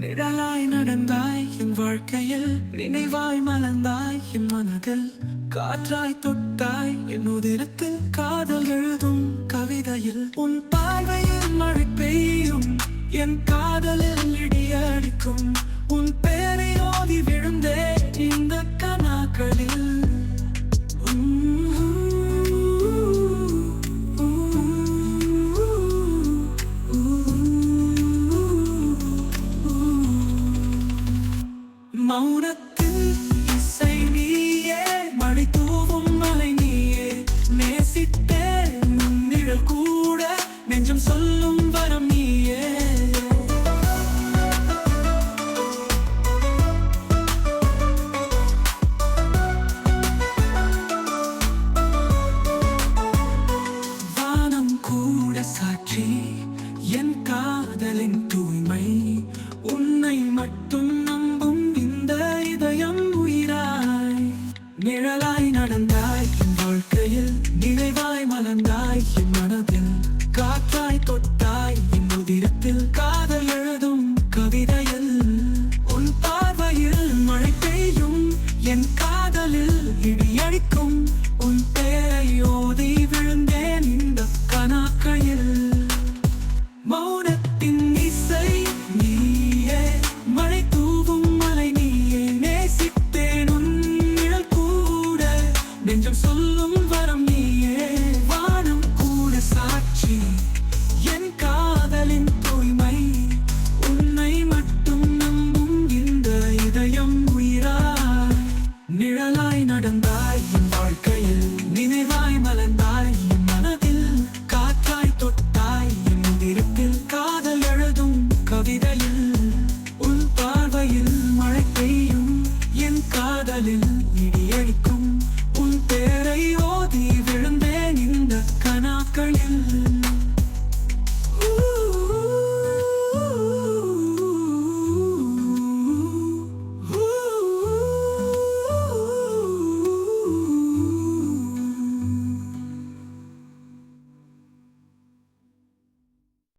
நிழலாய் நடந்தாய் என் வாழ்க்கையில், நினைவாய் மலர்ந்தாய் என் மனதில், காற்றாய் தொட்டாய் என் உதிரத்தில், காதல் எழுதும் கவிதையில். உன் பார்வையில் மழை பெய்யும், என் காதலில் இடியடிக்கும், உன் பேரை ஓதி விழுந்தே இந்த கனாக்களில். மௌனத்தில் இசை நீயே, மழை தூவும் மலை நீயே, நேசித்தேன் நிழல் கூட நெஞ்சம் சொல்லும் வரம் நீயே. வானம் கூட சாட்சி என் காதலின்